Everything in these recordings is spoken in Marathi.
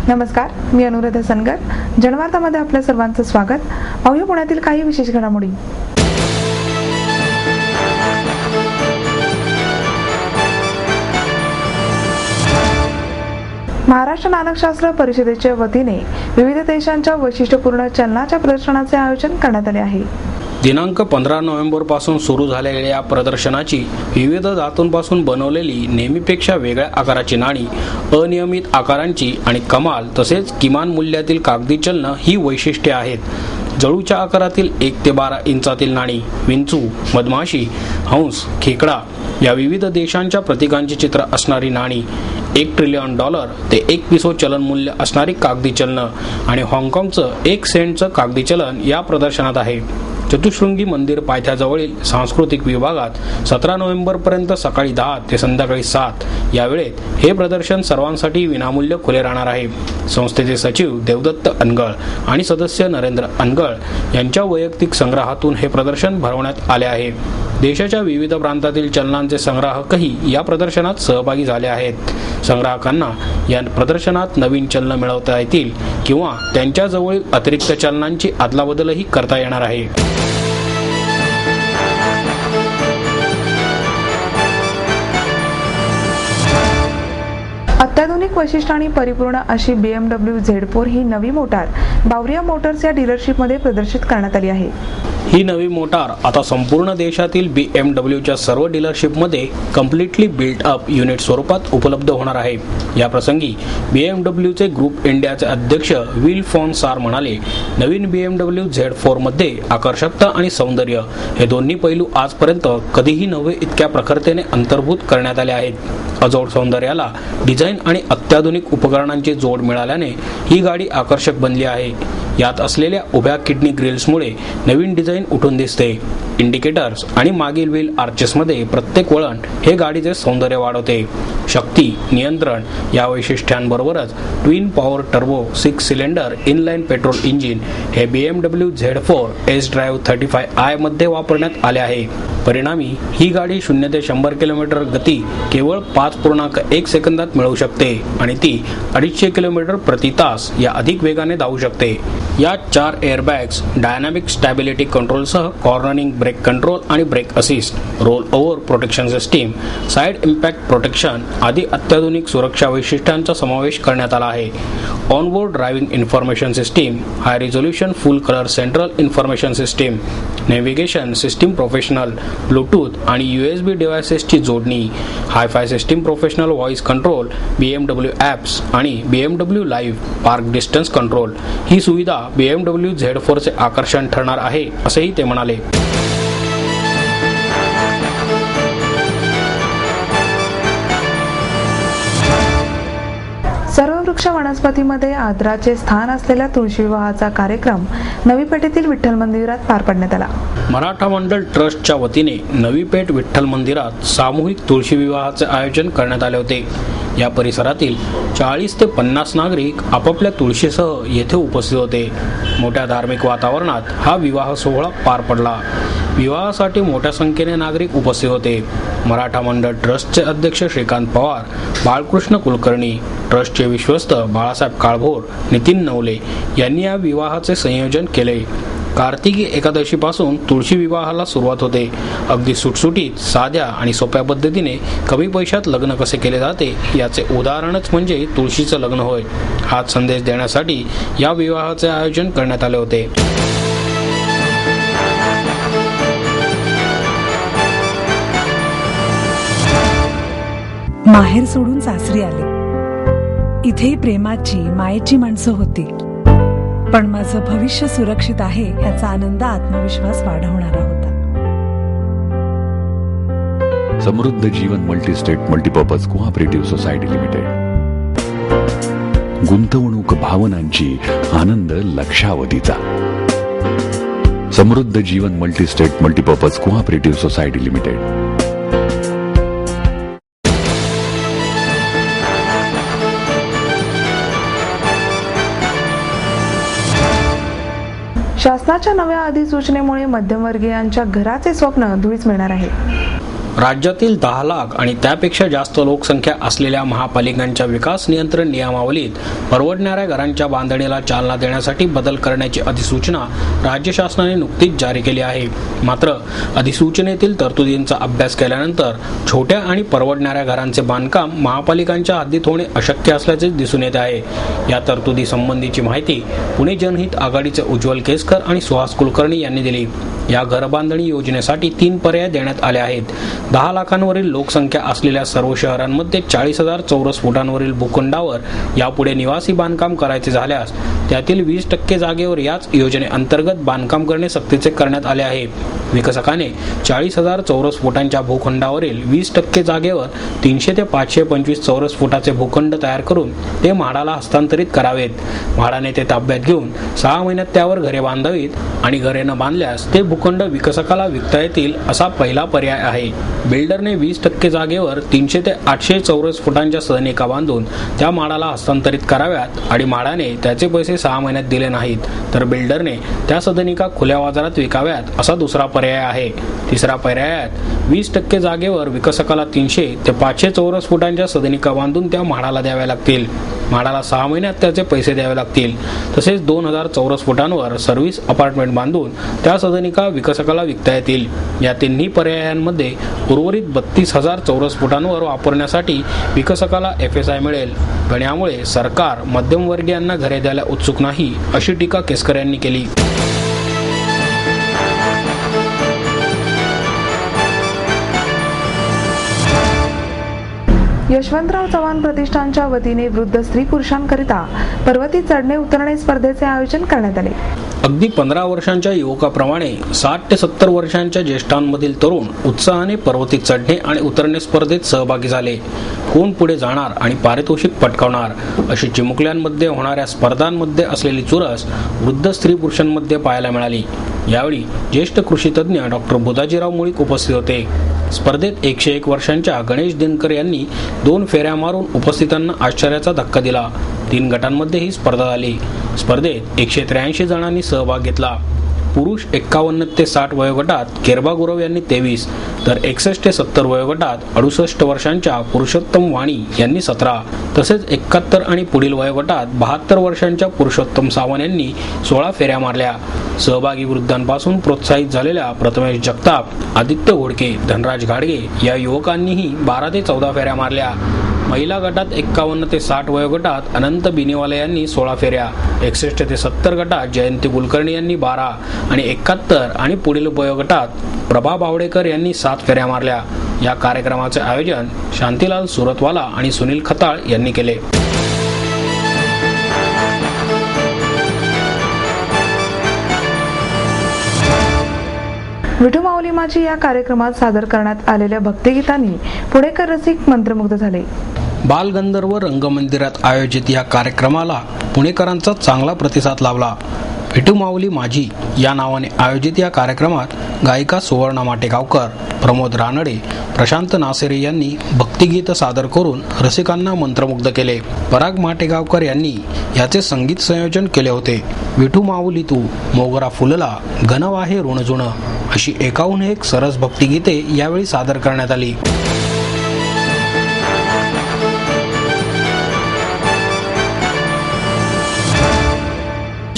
नमस्कार, मी अनुराधा सनगर. जनवार्तामध्ये आपल्या सर्वांचं स्वागत. पाहूया पुण्यातील काही विशेष घडामोडी. महाराष्ट्र मानकशास्त्र परिषदेच्या वतीने विविध देशांच्या वैशिष्ट्यपूर्ण चलनाच्या प्रदर्शनाचे आयोजन करण्यात आले आहे. दिनांक 15 नोव्हेंबर पासून सुरू झालेल्या या प्रदर्शनाची विविध धातूंपासून बनवलेली नेहमीपेक्षा वेगळ्या आकाराची नाणी, अनियमित आकारांची आणि कमाल तसेच किमान मूल्यातील कागदी चलनं ही वैशिष्ट्ये आहेत. जळूच्या आकारातील 1 ते 12 इंचातील नाणी, विंचू, मधमाशी, हंस, खेकडा या विविध देशांच्या प्रतीकांची चित्र असणारी नाणी, $1 ट्रिलियन ते 1 पिसो चलन मूल्य असणारी कागदी चलनं आणि हाँगकाँगचं 1 सेंटचं कागदी चलन या प्रदर्शनात आहे. चतुशृंगी मंदिर पायथ्याजवळील सांस्कृतिक विभागात 17 नोव्हेंबर पर्यंत सकाळी 10 ते संध्याकाळी 7 या वेळेत हे प्रदर्शन सर्वांसाठी विनामूल्य खुले राहणार आहे. संस्थेचे सचिव देवदत्त अनगळ आणि सदस्य नरेंद्र अनगळ यांच्या वैयक्तिक संग्रहातून हे प्रदर्शन भरवण्यात आले आहे. देशाच्या विविध प्रांतातील चलनांचे संग्राहकही या प्रदर्शनात सहभागी झाले आहेत. संग्राहकांना या प्रदर्शनात नवीन चलनं मिळवता येतील किंवा त्यांच्याजवळील अतिरिक्त चलनांची अदलाबदलही करता येणार आहे. अत्याधुनिक वैशिष्ट्य आणि परिपूर्ण अशी BMW Z4 ही नवी मोटार बावरिया मोटर्स या डीलरशिपमध्ये प्रदर्शित करण्यात आली आहे. ही नवी मोटार आता संपूर्ण देशातील BMWच्या सर्व डीलरशिपमध्ये कम्प्लिटली बिल्ट अप युनिट स्वरूपात उपलब्ध होणार आहे. या प्रसंगी BMWचे ग्रुप इंडियाचे अध्यक्ष विल फॉन सार म्हणाले, नवीन BMW Z4 मध्ये आकर्षकता आणि सौंदर्य हे दोन्ही पैलू आजपर्यंत कधीही नव्हे इतक्या प्रखरतेने अंतर्भूत करण्यात आले आहेत. अजोड सौंदर्याला डिझाईन आणि अत्याधुनिक उपकरणांची जोड मिळाल्याने ही गाडी आकर्षक बनली आहे. यात असलेल्या उभ्या किडनी ग्रिल्समुळे नवीन डिझाईन उठून दिसते. इंडिकेटर्स आणि मागील व्हील आर्चेसमध्ये प्रत्येक वळण हे गाडीचे सौंदर्य वाढवते. शक्ती, नियंत्रण या वैशिष्ट्यांबरोबरच twin power turbo 6 cylinder inline petrol engine हे BMW Z4 S Drive 35i मध्ये वापरण्यात आले आहे. परिणामी ही गाडी 0 ते 100 किलोमीटर गती केवळ 5.1 सेकंदात मिळवू शकते आणि ती 250 किलोमीटर प्रति तास या अधिक वेगाने धावू शकते. यात 4 एअरबॅग्स, डायनामिक स्टॅबिलिटी कंट्रोलसह कॉर्नरिंग ब्रेक कंट्रोल आणि brake assist, roll over protection system, side impact protection आदी अत्याधुनिक सुरक्षा वैशिष्ट्यांचा समावेश करण्यात आला आहे. Onboard driving information system, high resolution full colour central information system, navigation system professional, Bluetooth आणि USB डिव्हाइसेसची जोडणी, hi-fi system professional voice control, BMW apps आणि BMW live park distance control ही सुविधा BMW Z4 चे आकर्षण ठरणार आहे असेही ते म्हणाले. सर्व वृक्ष वनस्पतीमध्ये आदराचे स्थान असलेल्या तुळशी विवाहाचा कार्यक्रम नवी पेठेतील विठ्ठल मंदिरात पार पाडण्यात आला. मराठा मंडळ ट्रस्टच्या वतीने नवी पेठ विठ्ठल मंदिरात सामूहिक तुळशी विवाहाचे आयोजन करण्यात आले होते. या परिसरातील 40 ते 50 नागरिक आपापल्या तुळशीसह येथे उपस्थित होते. मोठ्या धार्मिक वातावरणात हा विवाह सोहळा पार पडला. विवाहासाठी मोठ्या संख्येने नागरिक उपस्थित होते. मराठा मंडळ ट्रस्टचे अध्यक्ष श्रीकांत पवार, बाळकृष्ण कुलकर्णी, ट्रस्टचे विश्वस्त बाळासाहेब काळभोर, नितीन नवले यांनी या विवाहाचे संयोजन केले. कार्तिकी एकादशीपासून तुळशी विवाहाला सुरुवात होते. अगदी सुटसुटीत, साध्या आणि सोप्या पद्धतीने कमी पैशात लग्न कसे केले जाते याचे उदाहरणच म्हणजे तुळशीचं लग्न होय. हाच संदेश देण्यासाठी या विवाहाचे आयोजन करण्यात आले होते. माहेर सोडून सासरी आले. इथेही प्रेमाची, मायेची माणसं होती. पण माझं भविष्य सुरक्षित आहे याचा आनंद, आत्मविश्वास वाढवणारा होता. Samruddha Jeevan multistate multipurpose cooperative society limited. गुंतवणूक भावनांची, आनंद लक्षावधीचा. Samruddha Jeevan multistate multipurpose cooperative society limited. शासनाच्या नव्या अधिसूचनेमुळे मध्यमवर्गीयांच्या घराचे स्वप्न धुळीस मिळणार आहे. राज्यातील 10 लाख आणि त्यापेक्षा जास्त लोकसंख्या असलेल्या महापालिकांच्या विकास नियंत्रण नियमावलीत परवडणाऱ्या घरांच्या बांधणीला चालना देण्यासाठी बदल करण्याची अधिसूचना राज्य शासनाने नुकतीच जारी केली आहे. मात्र अधिसूचनेतील तरतुदींचा अभ्यास केल्यानंतर छोट्या आणि परवडणाऱ्या घरांचे बांधकाम महापालिकांच्या हद्दीत होणे अशक्य असल्याचे दिसून येत आहे. या तरतुदी संबंधीची माहिती पुणे जनहित आघाडीचे उज्ज्वल केसकर आणि सुहास कुलकर्णी यांनी दिली. या घरबांधणी योजनेसाठी 3 पर्याय देण्यात आले आहेत. 10 लाखांवरील लोकसंख्या असलेल्या सर्व शहरांमध्ये 40,000 चौरस फुटांवरील भूखंडावर यापुढे निवासी बांधकाम करायचे झाल्यास त्यातील 20% जागेवर याच योजनेअंतर्गत बांधकाम करणे सक्तीचे करण्यात आले आहे. विकसकाने 40,000 चौरस फुटांच्या भूखंडावरील 20% जागेवर 300 ते 525 चौरस फुटाचे भूखंड तयार करून ते म्हाडाला हस्तांतरित करावेत. म्हाडाने ते ताब्यात घेऊन 6 महिन्यात त्यावर घरे बांधावीत आणि घरे न बांधल्यास ते भूखंड विकसकाला विकता येतील असा पहिला पर्याय आहे. बिल्डरने 20% जागेवर 300 ते 800 चौरस फुटांच्या सदनिका बांधून त्या म्हाडाला हस्तांतरित कराव्यात आणि म्हाडाने त्याचे पैसे 6 महिन्यात दिले नाहीत तर बिल्डरने त्या सदनिका खुल्या बाजारात विकाव्यात असा दुसरा पर्याय आहे. तिसरा पर्यायात 20% जागेवर विकसकाला 300 ते 500 चौरस फुटांच्या सदनिका बांधून त्या म्हाडाला द्याव्या लागतील. म्हाडाला 6 महिन्यात त्याचे पैसे द्यावे लागतील. तसेच 2,000 चौरस फुटांवर सर्व्हिस अपार्टमेंट बांधून त्या सदनिका विकसकाला विकता येतील. या तिन्ही पर्यायांमध्ये उर्वरित 32,000 चौरस फुटांवर वापरण्यासाठी विकसकाला FSI मिळेल. पण यामुळे सरकार मध्यमवर्गीयांना घरे द्यायला उत्सुक नाही अशी टीका केसकर यांनी केली. यशवंतराव चव्हाण प्रतिष्ठानच्या वतीने वृद्ध स्त्री पुरुषांकरिता पर्वती चढणे उतरणे स्पर्धेचे आयोजन करण्यात आले. अगदी 15 वर्षांच्या युवकाप्रमाणे 60 ते 70 वर्षांच्या ज्येष्ठांमधील तरुण उत्साहाने पर्वती चढणे आणि उतरणे स्पर्धेत सहभागी झाले. कोण पुढे जाणार आणि पारितोषिक पटकावणार अशी चिमुकल्यांमध्ये होणाऱ्या स्पर्धांमध्ये असलेली चुरस वृद्ध स्त्री पुरुषांमध्ये पाहायला मिळाली. यावेळी ज्येष्ठ कृषी तज्ज्ञ डॉक्टर बुधाजीराव मुळीक उपस्थित होते. स्पर्धेत 101 वर्षांच्या गणेश दिनकर यांनी 2 फेऱ्या मारून उपस्थितांना आश्चर्याचा धक्का दिला. 3 गटांमध्ये ही स्पर्धा झाली. स्पर्धेत 183 जणांनी सहभाग घेतला. पुरुष 51 ते 60 वयोगटात केरबा गुरव यांनी 23 तर 61 ते 70 वयोगटात 68 वर्षांच्या पुरुषोत्तम वाणी यांनी 17 तसेच 71 आणि पुढील वयोगटात 72 वर्षांच्या पुरुषोत्तम सावंत यांनी 16 फेऱ्या मारल्या. सहभागी वृद्धांपासून प्रोत्साहित झालेल्या प्रथमेश जगताप, आदित्य घोडके, धनराज घाडगे या युवकांनीही 12 ते 14 फेऱ्या मारल्या. महिला गटात 51 ते 60 वयोगटात अनंत बिनेवाले यांनी 16 फेऱ्या, 61 ते 70 गटात जयंती कुलकर्णी यांनी 12 आणि 71 आणि पुढील वयोगटात प्रभा बावडेकर यांनी 7 फेऱ्या मारल्या. या कार्यक्रमाचे आयोजन शांतीलाल सुरतवाला आणि सुनील खताळ यांनी केले. विठू माऊली माझी या कार्यक्रमात सादर करण्यात आलेल्या भक्तिगीतांनी पुणेकर रसिक मंत्रमुग्ध झाले. बालगंधर्व रंगमंदिरात आयोजित या कार्यक्रमाला पुणेकरांचा चांगला प्रतिसाद लाभला. विठू माऊली माझी या नावाने आयोजित या कार्यक्रमात गायिका सुवर्णा माटेगावकर, प्रमोद रानडे, प्रशांत नासेरे यांनी भक्तिगीत सादर करून रसिकांना मंत्रमुग्ध केले. पराग माटेगावकर यांनी याचे संगीत संयोजन केले होते. विठू माऊली तू, मोगरा फुलला, घनव आहे ऋणजुण अशी एकाहून एक सरस भक्तिगीते यावेळी सादर करण्यात आली.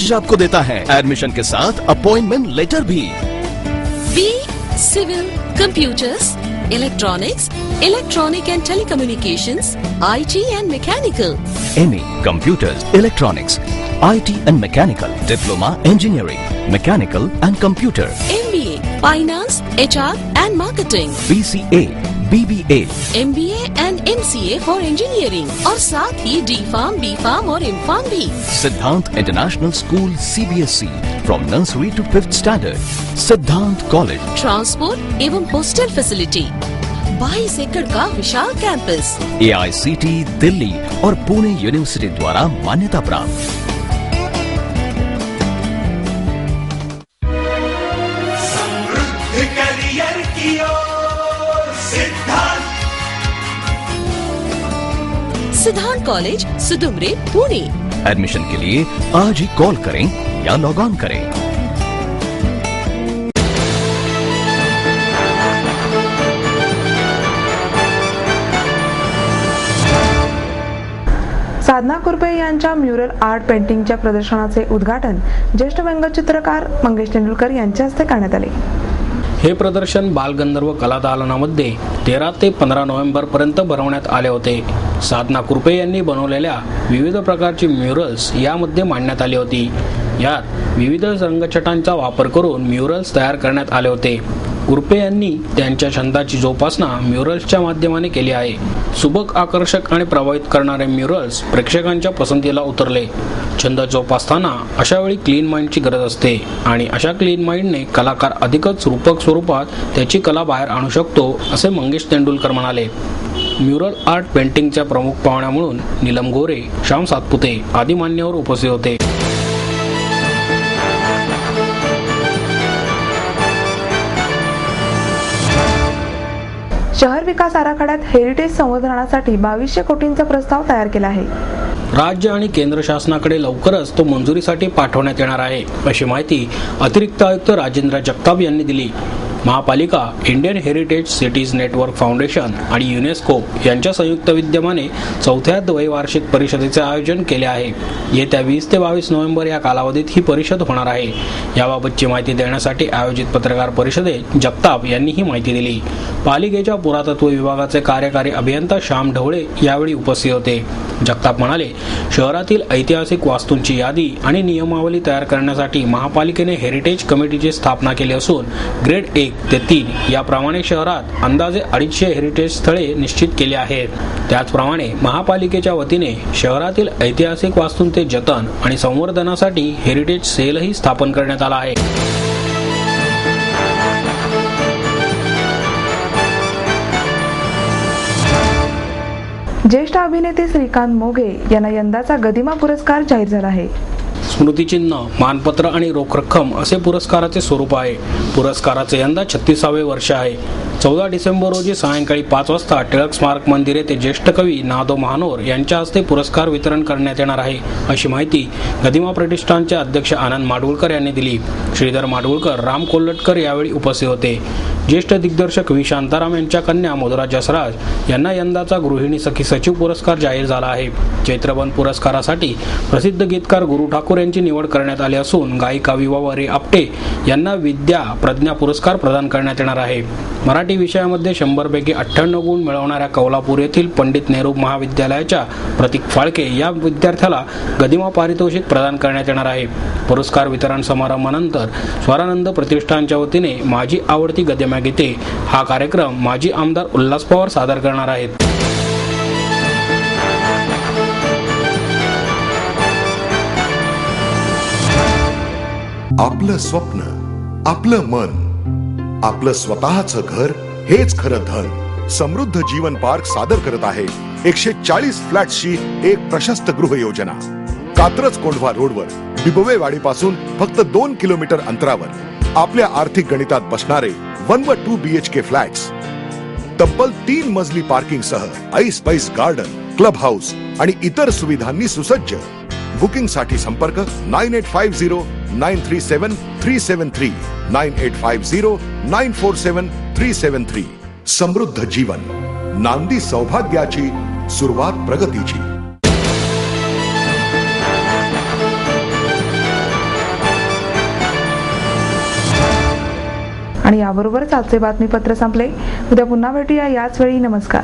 आपको देता है एडमिशन के साथ अपॉइंटमेंट लेटर भी. B civil, computers, electronics, electronic and telecommunications, IT and mechanical. MA computers, electronics, IT and mechanical, diploma engineering, mechanical and computer. MBA finance, HR and marketing. BCA, BBA, MBA and MCA for engineering और साथ ही D.Pharm, B.Pharm और M.Pharm भी. Siddhant international school CBSE from nursery to 5th standard. Siddhant college. Transport एवं हॉस्टल फैसिलिटी. 22 एकड़ का विशाल कैंपस. AICT दिल्ली और पुणे यूनिवर्सिटी द्वारा मान्यता प्राप्त. सिद्धांत कॉलेज, सुदुमरे, पुणे. एडमिशन के लिए आज ही कॉल करें या लॉग ऑन करें. साधना कुरपे यांच्या म्युरल आर्ट पेंटिंगच्या प्रदर्शनाचे उद्घाटन ज्येष्ठ व्यंगचित्रकार मंगेश तेंडुलकर यांच्या हस्ते करण्यात आले. हे प्रदर्शन बालगंधर्व कला दालनामध्ये 13 ते 15 नोव्हेंबर पर्यंत भरवण्यात आले होते. साधना कुरपे यांनी बनवलेल्या विविध प्रकारची म्युरल्स यामध्ये मांडण्यात आली होती. यात विविध रंगछटांचा वापर करून म्युरल्स तयार करण्यात आले होते. कुरपे यांनी त्यांच्या छंदाची जोपासना म्युरल्सच्या माध्यमाने केली आहे. सुबक, आकर्षक आणि प्रभावित करणारे म्युरल्स प्रेक्षकांच्या पसंतीला उतरले. छंद जोपासताना अशा वेळी क्लीन माइंडची गरज असते आणि अशा क्लीन माइंडने कलाकार अधिकच रूपक स्वरूपात त्याची कला बाहेर आणू शकतो, असे मंगेश तेंडुलकर म्हणाले. म्युरल आर्ट पेंटिंगच्या प्रमुख पाहुण्या म्हणून नीलम गोरे, श्याम सातपुते आदी मान्यवर उपस्थित होते. शहर विकास आराखड्यात हेरिटेज संवर्धनासाठी 2200 कोटींचा प्रस्ताव तयार केला आहे. राज्य आणि केंद्र शासनाकडे लवकरच तो मंजुरीसाठी पाठवण्यात येणार आहे, अशी माहिती अतिरिक्त आयुक्त राजेंद्र जगताप यांनी दिली. महापालिका, Indian heritage cities network foundation आणि युनेस्को यांच्या संयुक्त विद्यमाने 4थ्या द्वैवार्षिक परिषदेचे आयोजन केले आहे. येत्या 20 ते 22 नोव्हेंबर या कालावधीत ही परिषद होणार आहे. याबाबतची माहिती देण्यासाठी आयोजित पत्रकार परिषदेत जगताप यांनी ही माहिती दिली. पालिकेच्या पुरातत्व विभागाचे कार्यकारी अभियंता श्याम ढवळे यावेळी उपस्थित होते. जगताप म्हणाले, शहरातील ऐतिहासिक वास्तूंची यादी आणि नियमावली तयार करण्यासाठी महापालिकेने हेरिटेज कमिटीची स्थापना केली असून ग्रेड 1 ते 3 याप्रमाणे शहरात अंदाजे 250 हेरिटेज स्थळे निश्चित केली आहेत. त्याचप्रमाणे महापालिकेच्या वतीने शहरातील ऐतिहासिक वास्तूंचे जतन आणि संवर्धनासाठी हेरिटेज सेलही स्थापन करण्यात आला आहे. ज्येष्ठ अभिनेते श्रीकांत मोघे यांना यंदाचा गदिमा पुरस्कार जाहीर झाला आहे. स्मृतिचिन्ह, मानपत्र आणि रोख रक्कम असे पुरस्काराचे स्वरूप आहे. पुरस्काराचे यंदा 36वे वर्ष आहे. 14 डिसेंबर रोजी सायंकाळी 5 वाजता टिळक स्मारक मंदिर येथे ज्येष्ठ कवी ना.दो. महानोर यांच्या हस्ते पुरस्कार वितरण करण्यात येणार आहे, अशी माहिती गदिमा प्रतिष्ठानचे अध्यक्ष आनंद माडगुळकर यांनी दिली. श्रीधर माडगुळकर, राम कोल्हटकर यावेळी उपस्थित होते. ज्येष्ठ दिग्दर्शक व्ही. शांताराम यांच्या कन्या मधुरा जसराज यांना यंदाचा गृहिणी सखी सचिव पुरस्कार जाहीर झाला आहे. चैत्रबन पुरस्कारासाठी प्रसिद्ध गीतकार गुरु ठाकूर यांची निवड करण्यात आली असून गायिका विवावरी आपटे यांना विद्या प्रज्ञा पुरस्कार प्रदान करण्यात येणार आहे. मराठी विषयामध्ये 100 पैकी 98 गुण मिळवणाऱ्या कौलापूर येथील पंडित नेहरू महाविद्यालयाच्या प्रतीक फाळके या विद्यार्थ्याला गदिमा पारितोषिक प्रदान करण्यात येणार आहे. पुरस्कार वितरण समारंभानंतर स्वरानंद प्रतिष्ठानच्या वतीने माझी आवडती गदिमा गीते हा कार्यक्रम माजी आमदार उल्हास पवार सादर करणार आहेत. आपलं स्वप्न, आपलं मन, आपलं स्वतःचं घर हेच खरं धन. समृद्ध जीवन पार्क सादर करत आहे 140 फ्लॅट्सची एक प्रशस्त गृह योजना. कात्रज कोंढवा रोडवर बिबवेवाडीपासून फक्त 2 किलोमीटर अंतरावर आपल्या आर्थिक गणितात बसणारे 1 व 2 BHK फ्लॅट्स. तब्बल 3 मजली पार्किंग सह ऐस पैस गार्डन, क्लब हाऊस आणि इतर सुविधांनी सुसज्ज. बुकिंग साठी संपर्क 9850937373 9850947373. समृद्ध जीवन, नांदी सौभाग्याची, सुरुवात प्रगतीची. आणि याबरोबरच आजचे बातमीपत्र संपले. उद्या पुन्हा भेटूया याच वेळी. नमस्कार.